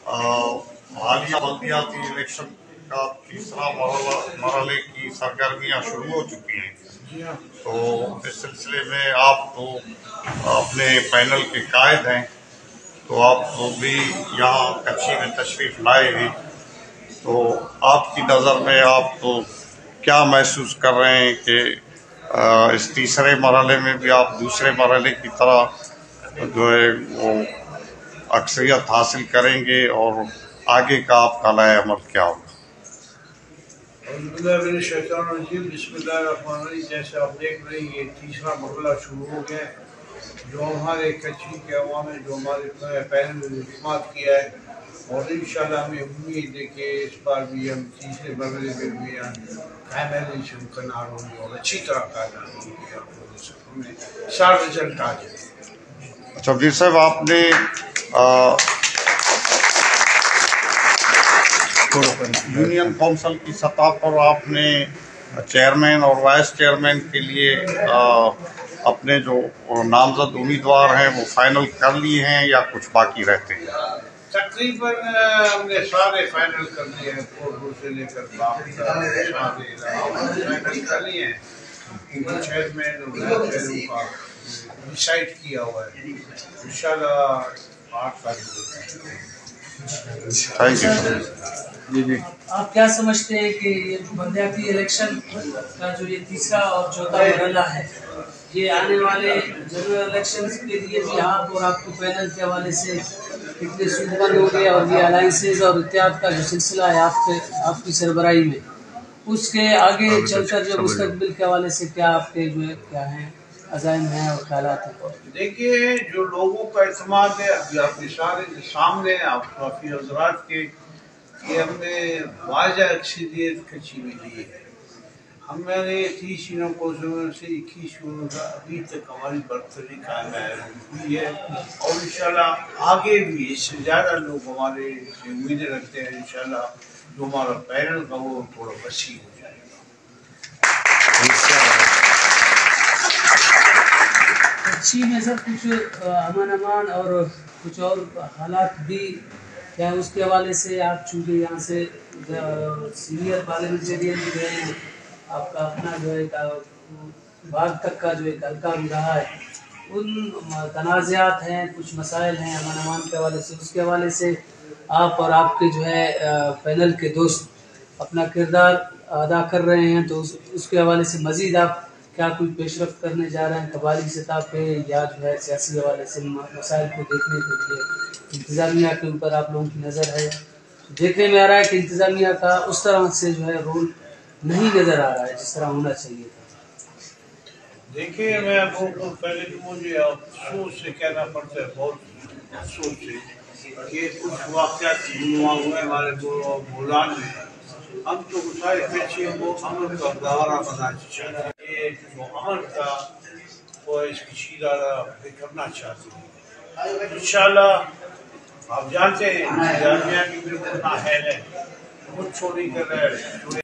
حالیہ بلدیاتی الیکشن کا تیسرا مرحلے کی سرگرمیاں شروع ہو چکی ہیں، تو اس سلسلے میں آپ تو اپنے پینل کے قائد ہیں، تو آپ بھی یہاں کچھی میں تشریف لائے ہیں، تو آپ کی نظر میں آپ تو کیا محسوس کر رہے ہیں کہ اس تیسرے مرحلے میں بھی آپ دوسرے مرحلے کی طرح جو ہے وہ اکثریت حاصل کریں گے، اور آگے کا آپ کا لائحہ عمل کیا ہوگا؟ بسم اللہ الرحمن الرحیم۔ جیسے آپ دیکھ رہے ہیں یہ تیسرا مرحلہ شروع ہو گیا ہے، جو ہمارے کچھی کے عوام نے جو ہمارے پینل نے اعتماد کیا ہے، اور انشاءاللہ ہمیں امید ہے کہ اس بار بھی ہم تیسرے مرحلے میں بھی کامیابی سے مکنار ہوں گے اور اچھی طرح کامیابی ہوں گے، سارا رزلٹ آ جائے۔ اچھا میر صاحب، آپ نے یونین کونسل کی سطح پر آپ نے چیئرمین اور وائس چیئرمین کے لیے اپنے جو نامزد امیدوار ہیں وہ فائنل کر لیے ہیں یا کچھ باقی رہتے ہیں؟ تقریباً ہم نے سارے فائنل کر لیے ہیں، کوٹو سے لے کر باقی سارے فائنل کر لیے ہیں، چیئرمین اور وائس چیئرمین کا ڈیسائیڈ کیا ہوا ہے، انشاءاللہ 8 تاریخ کو۔ Thank you sir. آپ کیا سمجھتے ہیں کہ یہ بلدیاتی الیکشن کا جو یہ تیسرا اور چوتھا مرحلہ ہے، یہ آنے والے جنرل الیکشنز کے لیے بھی آپ اور آپ کے پینل کے حوالے سے کتنے سودمند ہو گئے، اور یہ الائنسز اور اتحاد کا جو سلسلہ ہے آپ کی سربراہی میں، اس کے آگے چل کر جو مستقبل کے حوالے سے کیا آپ کے جو ہے کیا ہیں عزائم ہیں اور خیالات ہیں؟ دیکھیے، جو لوگوں کا اعتماد ہے ابھی آپ کے سامنے آپ کافی حضرات کے کہ ہم نے واضح اکثریت کچھی میں لی ہے، ہمارے 30 کو سے 21 کا ابھی تک ہماری برتری کامیاب ہوئی ہے، اور انشاءاللہ آگے بھی اس سے زیادہ لوگ ہمارے سے امیدیں رکھتے ہیں، انشاءاللہ جو ہمارا پینل کا وہ تھوڑا وسیع ہو جائے گا۔ کچھی میں سر کچھ امان اور کچھ اور حالات بھی کیا اس کے حوالے سے، آپ چونکہ یہاں سے سینئر پارلیمنٹرین بھی رہے ہیں، آپ کا اپنا جو ہے بعد تک کا جو ایک حلقہ بھی رہا ہے، ان تنازعات ہیں، کچھ مسائل ہیں امان کے حوالے سے، اس کے حوالے سے آپ اور آپ کے جو ہے پینل کے دوست اپنا کردار ادا کر رہے ہیں، تو اس کے حوالے سے مزید آپ کیا کچھ پیش رفت کرنے جا رہے ہیں قبائلی سطح پہ، یا جو ہے سیاسی حوالے سے مسائل کو دیکھنے کے لیے انتظامیہ کے اوپر آپ لوگوں کی نظر ہے؟ دیکھنے میں آ رہا ہے کہ انتظامیہ کا اس طرح سے جو ہے رول نہیں نظر آ رہا ہے جس طرح ہونا چاہیے تھا۔ دیکھیے، میں بہت پہلے تو مجھے افسوس سے کہنا پڑتا ہے، بہت افسوس سے کہ کچھ واقعات رونما ہوئے ہمارے بولان میں، ہم تو سارے پیچھے وہ امن کا گہوارہ بنانا چاہتے ہیں، یہ جو امن کا وہ اس کی شیرہ کرنا چاہتے ہیں، انشاءاللہ آپ جانتے ہیں انتظامیہ کی بالکل نااہل ہے، خود چوری کر رہے ہیں۔